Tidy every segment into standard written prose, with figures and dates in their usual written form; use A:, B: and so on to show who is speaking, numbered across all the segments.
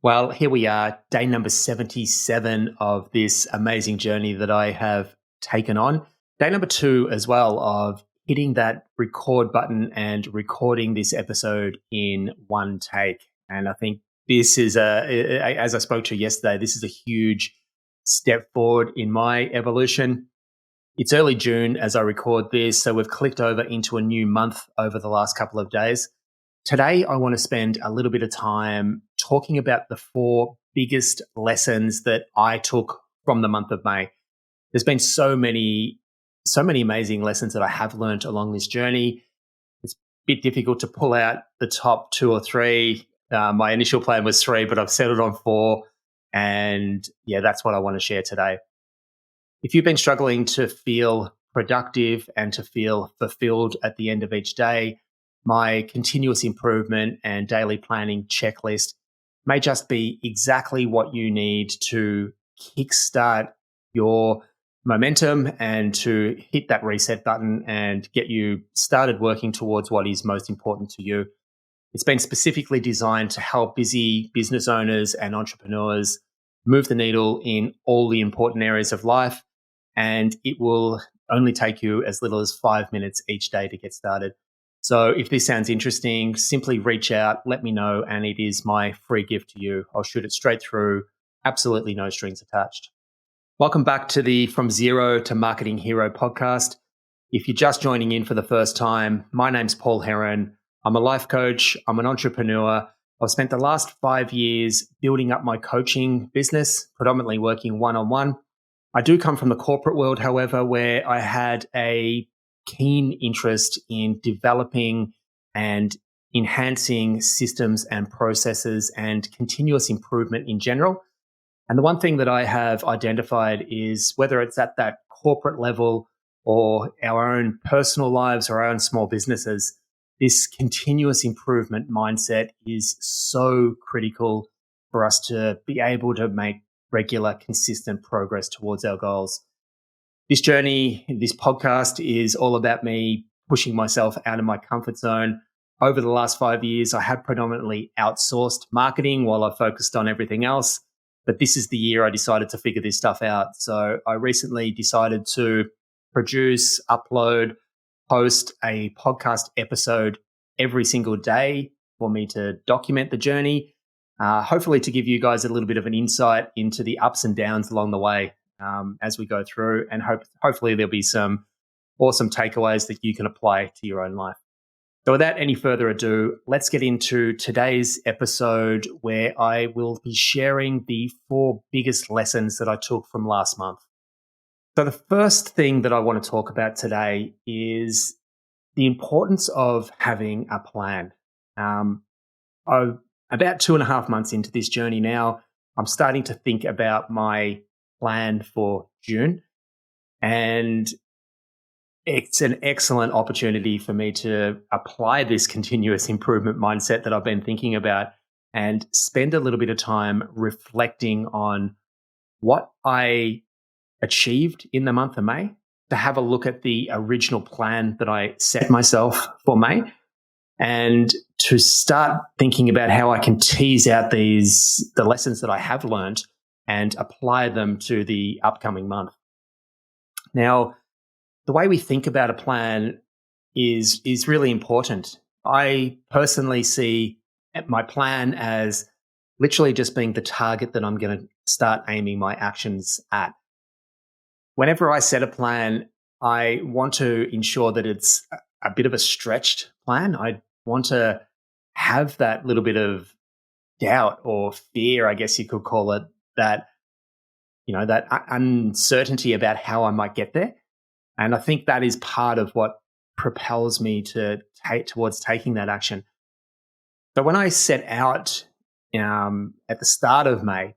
A: Well, here we are, day number 77 of this amazing journey that I have taken on. Day number 2 as well of hitting that record button and recording this episode in one take. And I think this is as I spoke to you yesterday, this is a huge step forward in my evolution. It's early June as I record this, so we've clicked over into a new month over the last couple of days. Today, I want to spend a little bit of time talking about the 4 biggest lessons that I took from the month of May. There's been so many amazing lessons that I have learned along this journey. It's a bit difficult to pull out the top 2 or 3. My initial plan was 3, but I've settled on 4. And yeah, that's what I want to share today. If you've been struggling to feel productive and to feel fulfilled at the end of each day, my continuous improvement and daily planning checklist may just be exactly what you need to kickstart your momentum and to hit that reset button and get you started working towards what is most important to you. It's been specifically designed to help busy business owners and entrepreneurs move the needle in all the important areas of life, and it will only take you as little as 5 minutes each day to get started. So if this sounds interesting, simply reach out, let me know, and it is my free gift to you. I'll shoot it straight through, absolutely no strings attached. Welcome back to the From Zero to Marketing Hero podcast. If you're just joining in for the first time, my name's Paul Heron. I'm a life coach. I'm an entrepreneur. I've spent the last 5 years building up my coaching business, predominantly working one-on-one. I do come from the corporate world, however, where I had a keen interest in developing and enhancing systems and processes and continuous improvement in general. And the one thing that I have identified is whether it's at that corporate level or our own personal lives or our own small businesses, this continuous improvement mindset is so critical for us to be able to make regular, consistent progress towards our goals. This journey, this podcast is all about me pushing myself out of my comfort zone. Over the last 5 years, I have predominantly outsourced marketing while I focused on everything else. But this is the year I decided to figure this stuff out. So I recently decided to produce, upload, post a podcast episode every single day for me to document the journey, hopefully to give you guys a little bit of an insight into the ups and downs along the way. As we go through, and hopefully there'll be some awesome takeaways that you can apply to your own life. So without any further ado, let's get into today's episode where I will be sharing the 4 biggest lessons that I took from last month. So the first thing that I want to talk about today is the importance of having a plan. I'm about 2.5 months into this journey now. I'm starting to think about my plan for June, and it's an excellent opportunity for me to apply this continuous improvement mindset that I've been thinking about and spend a little bit of time reflecting on what I achieved in the month of May, to have a look at the original plan that I set myself for May, and to start thinking about how I can tease out the lessons that I have learned and apply them to the upcoming month. Now, the way we think about a plan is really important. I personally see my plan as literally just being the target that I'm going to start aiming my actions at. Whenever I set a plan, I want to ensure that it's a bit of a stretched plan. I want to have that little bit of doubt or fear, I guess you could call it, that uncertainty about how I might get there. And I think that is part of what propels me towards taking that action. So when I set out at the start of May,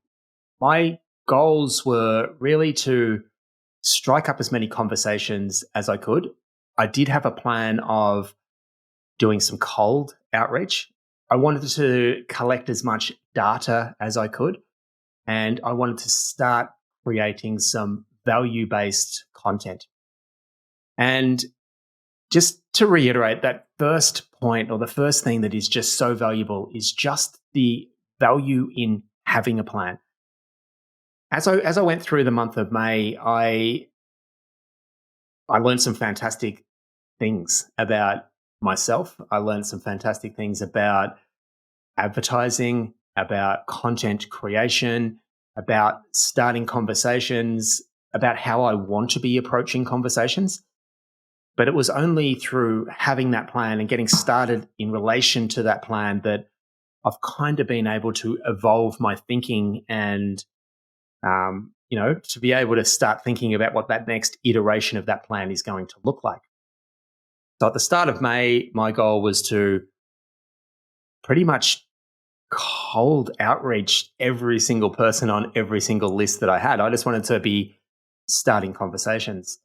A: my goals were really to strike up as many conversations as I could. I did have a plan of doing some cold outreach. I wanted to collect as much data as I could, and I wanted to start creating some value-based content. And just to reiterate, that first point, or the first thing that is just so valuable, is just the value in having a plan. As I went through the month of May, I learned some fantastic things about myself. I learned some fantastic things about advertising, about content creation, about starting conversations, about how I want to be approaching conversations. But it was only through having that plan and getting started in relation to that plan that I've kind of been able to evolve my thinking and, to be able to start thinking about what that next iteration of that plan is going to look like. So at the start of May, my goal was to pretty much cold outreach every single person on every single list that I had. I just wanted to be starting conversations.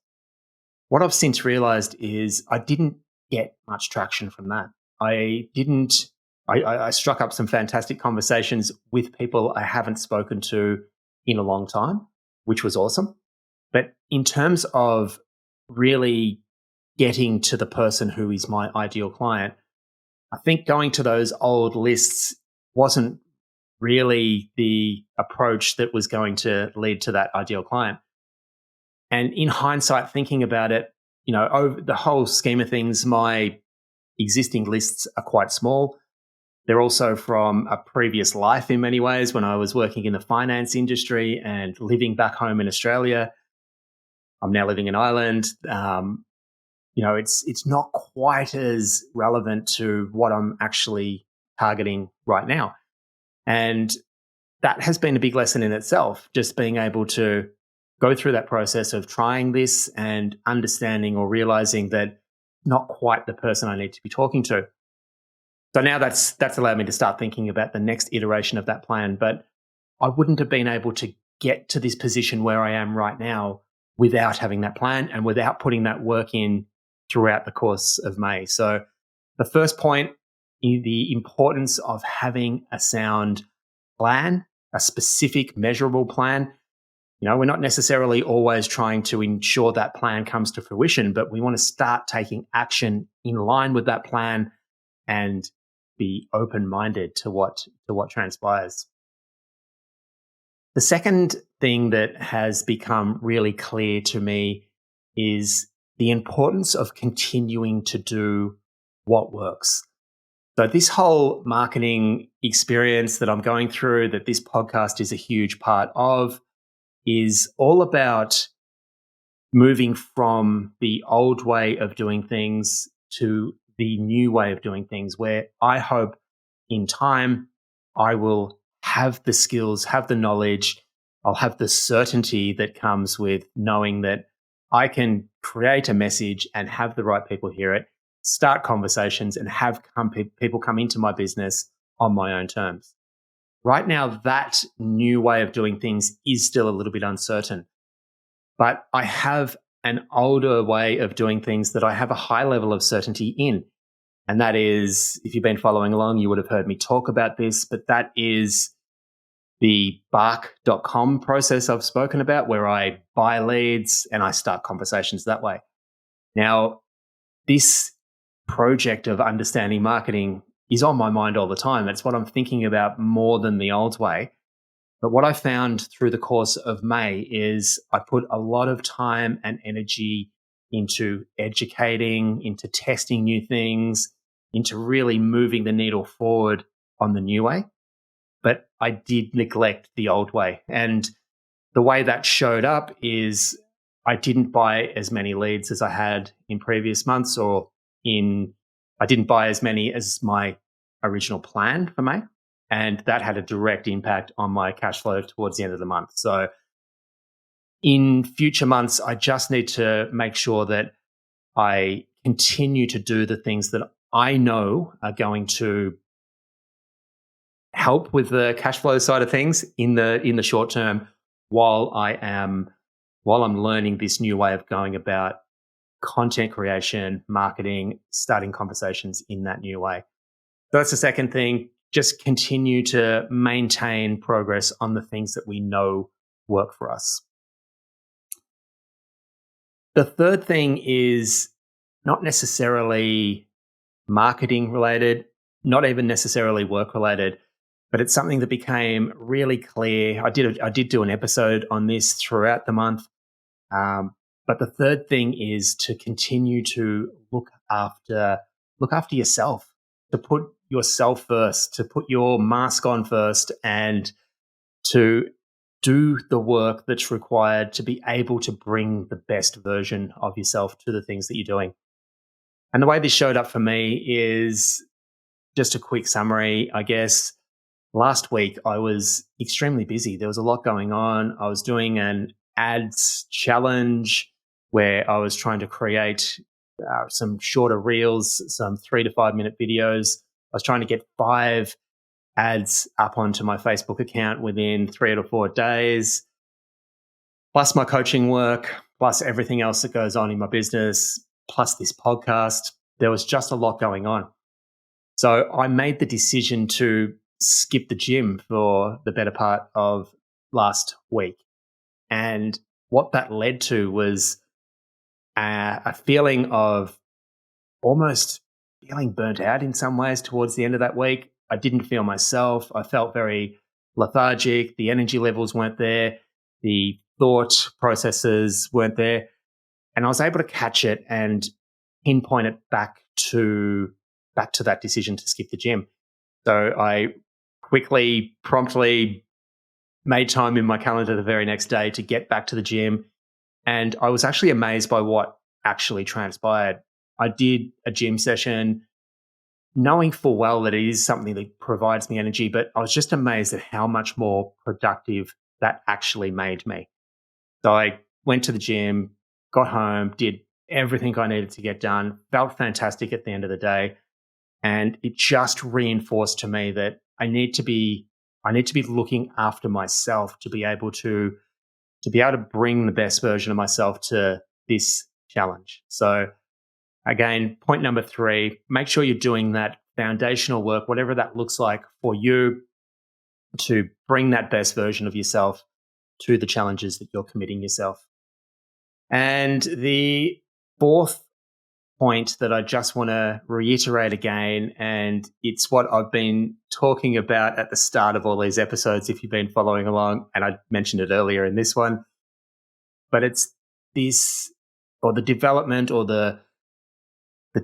A: What I've since realized is I didn't get much traction from that. I struck up some fantastic conversations with people I haven't spoken to in a long time, which was awesome. But in terms of really getting to the person who is my ideal client, I think going to those old lists wasn't really the approach that was going to lead to that ideal client. And in hindsight, thinking about it, over the whole scheme of things, my existing lists are quite small. They're also from a previous life in many ways when I was working in the finance industry and living back home in Australia. I'm now living in Ireland. It's not quite as relevant to what I'm actually targeting right now. And that has been a big lesson in itself, just being able to go through that process of trying this and understanding or realizing that not quite the person I need to be talking to. So now that's allowed me to start thinking about the next iteration of that plan. But I wouldn't have been able to get to this position where I am right now without having that plan and without putting that work in throughout the course of May. So the first point, the importance of having a sound plan, a specific measurable plan. We're not necessarily always trying to ensure that plan comes to fruition, but we want to start taking action in line with that plan and be open-minded to what transpires. The second thing that has become really clear to me is the importance of continuing to do what works. So this whole marketing experience that I'm going through, that this podcast is a huge part of, is all about moving from the old way of doing things to the new way of doing things, where I hope in time I will have the skills, have the knowledge, I'll have the certainty that comes with knowing that I can create a message and have the right people hear it, start conversations and have people come into my business on my own terms. Right now, that new way of doing things is still a little bit uncertain, but I have an older way of doing things that I have a high level of certainty in. And that is, if you've been following along, you would have heard me talk about this, but that is the bark.com process I've spoken about, where I buy leads and I start conversations that way. Now, this project of understanding marketing is on my mind all the time. It's what I'm thinking about more than the old way. But what I found through the course of May is I put a lot of time and energy into educating, into testing new things, into really moving the needle forward on the new way. But I did neglect the old way. And the way that showed up is I didn't buy as many leads as I had in previous months, I didn't buy as many as my original plan for May. And that had a direct impact on my cash flow towards the end of the month. So in future months, I just need to make sure that I continue to do the things that I know are going to help with the cash flow side of things in the short term, while I'm learning this new way of going about content creation, marketing, starting conversations in that new way. So that's the second thing. Just continue to maintain progress on the things that we know work for us. The third thing is not necessarily marketing related, not even necessarily work related, but it's something that became really clear. I did do an episode on this throughout the month. But the third thing is to continue to look after yourself, to put yourself first, to put your mask on first, and to do the work that's required to be able to bring the best version of yourself to the things that you're doing. And the way this showed up for me is just a quick summary, I guess. Last week, I was extremely busy. There was a lot going on. I was doing an ads challenge where I was trying to create some shorter reels, some 3 to 5 minute videos. I was trying to get 5 ads up onto my Facebook account within 3 or 4 days, plus my coaching work, plus everything else that goes on in my business, plus this podcast. There was just a lot going on. So I made the decision to skip the gym for the better part of last week. And what that led to was a feeling of almost feeling burnt out in some ways towards the end of that week. I didn't feel myself. I felt very lethargic. The energy levels weren't there. The thought processes weren't there. And I was able to catch it and pinpoint it back to that decision to skip the gym. So I quickly, promptly made time in my calendar the very next day to get back to the gym. And I was actually amazed by what actually transpired. I did a gym session knowing full well that it is something that provides me energy, but I was just amazed at how much more productive that actually made me. So I went to the gym, got home, did everything I needed to get done, felt fantastic at the end of the day. And it just reinforced to me that I need to be looking after myself to be able to bring the best version of myself to this challenge. So again, point number 3, make sure you're doing that foundational work, whatever that looks like for you, to bring that best version of yourself to the challenges that you're committing yourself. And the fourth point that I just want to reiterate again, and it's what I've been talking about at the start of all these episodes, if you've been following along, and I mentioned it earlier in this one, but it's this, or the development, or the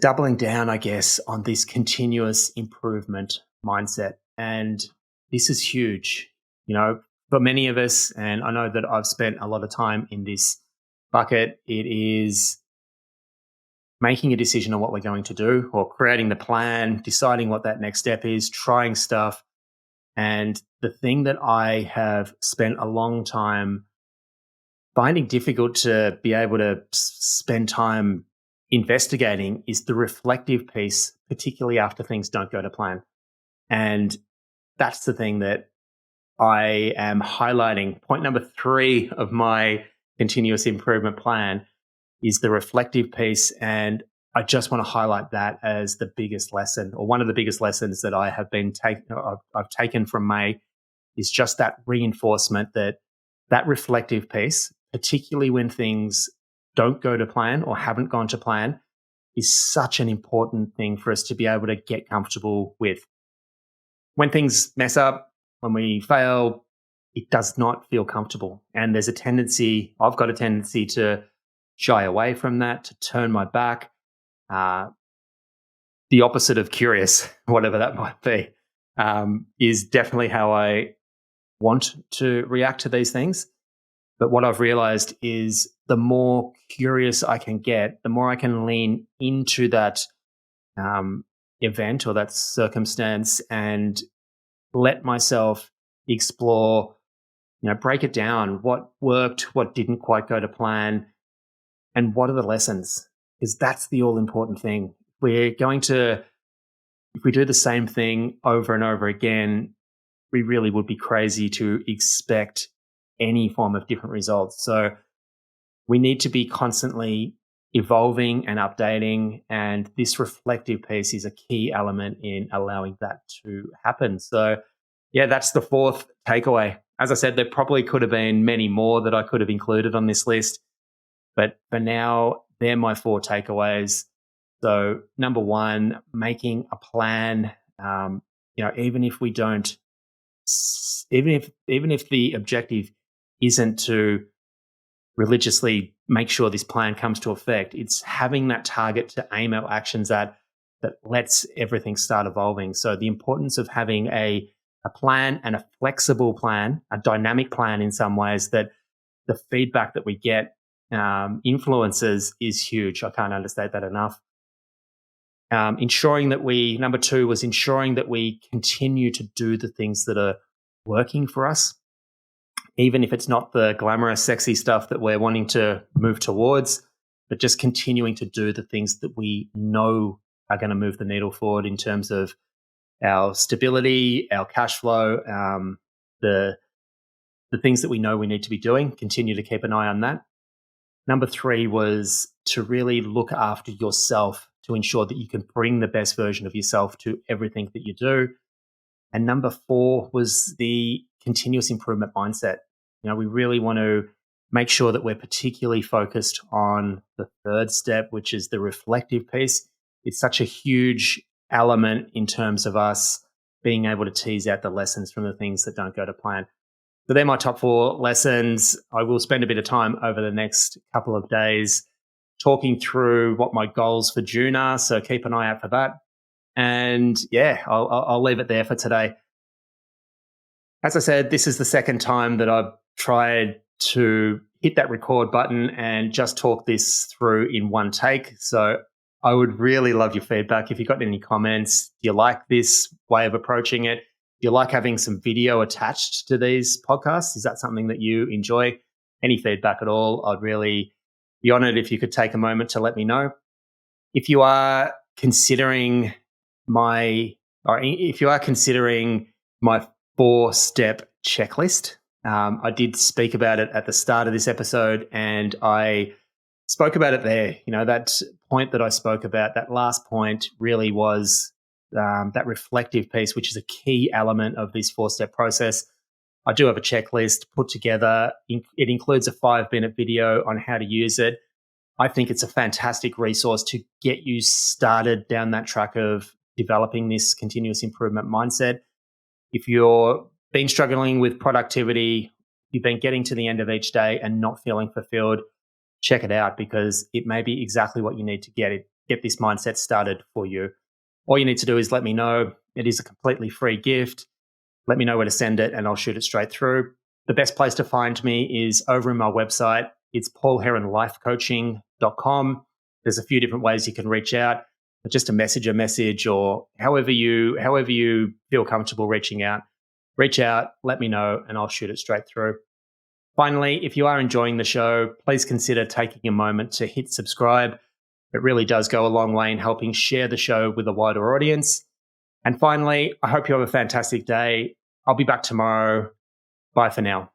A: doubling down, I guess, on this continuous improvement mindset. And this is huge, for many of us, and I know that I've spent a lot of time in this bucket. It is making a decision on what we're going to do, or creating the plan, deciding what that next step is, trying stuff. And the thing that I have spent a long time finding difficult to be able to spend time investigating is the reflective piece, particularly after things don't go to plan. And that's the thing that I am highlighting. Point number 3 of my continuous improvement plan is the reflective piece. And I just want to highlight that as the biggest lesson, or one of the biggest lessons that I have I've taken from May, is just that reinforcement that reflective piece, particularly when things don't go to plan or haven't gone to plan, is such an important thing for us to be able to get comfortable with. When things mess up, when we fail, it does not feel comfortable. And I've got a tendency to shy away from that, to turn my back. The opposite of curious, whatever that might be, is definitely how I want to react to these things. But what I've realized is the more curious I can get, the more I can lean into that event or that circumstance and let myself explore, break it down. What worked, what didn't quite go to plan, and what are the lessons? Because that's the all important thing. If we do the same thing over and over again, we really would be crazy to expect any form of different results. So we need to be constantly evolving and updating, and this reflective piece is a key element in allowing that to happen. So yeah, that's the fourth takeaway. As I said, there probably could have been many more that I could have included on this list, but for now, they're my 4 takeaways. So number 1, making a plan. Even if we don't even if the objective isn't to religiously make sure this plan comes to effect, it's having that target to aim our actions at that lets everything start evolving. So the importance of having a plan, and a flexible plan, a dynamic plan in some ways, that the feedback that we get influences is huge. I can't understate that enough. Number two was ensuring that we continue to do the things that are working for us, even if it's not the glamorous, sexy stuff that we're wanting to move towards, but just continuing to do the things that we know are going to move the needle forward in terms of our stability, our cash flow, the things that we know we need to be doing. Continue to keep an eye on that. Number three was to really look after yourself to ensure that you can bring the best version of yourself to everything that you do. And number four was the continuous improvement mindset. We really want to make sure that we're particularly focused on the third step, which is the reflective piece. It's such a huge element in terms of us being able to tease out the lessons from the things that don't go to plan. So they're my top four lessons. I will spend a bit of time over the next couple of days talking through what my goals for June are. So keep an eye out for that. And yeah, I'll leave it there for today. As I said, this is the second time that I've tried to hit that record button and just talk this through in one take. So I would really love your feedback. If you've got any comments, do you like this way of approaching it? Do you like having some video attached to these podcasts? Is that something that you enjoy? Any feedback at all? I'd really be honored if you could take a moment to let me know. If you are considering my 4-step checklist, I did speak about it at the start of this episode, and I spoke about it there. That point that I spoke about, that last point really was that reflective piece, which is a key element of this 4-step process. I do have a checklist put together. It includes a 5-minute video on how to use it. I think it's a fantastic resource to get you started down that track of developing this continuous improvement mindset. If you've been struggling with productivity, you've been getting to the end of each day and not feeling fulfilled, check it out, because it may be exactly what you need to get this mindset started for you. All you need to do is let me know. It is a completely free gift. Let me know where to send it and I'll shoot it straight through. The best place to find me is over in my website. It's paulheronlifecoaching.com. There's a few different ways you can reach out, but just a message, or however you feel comfortable reaching out. Reach out, let me know, and I'll shoot it straight through. Finally, if you are enjoying the show, please consider taking a moment to hit subscribe. It really does go a long way in helping share the show with a wider audience. And finally, I hope you have a fantastic day. I'll be back tomorrow. Bye for now.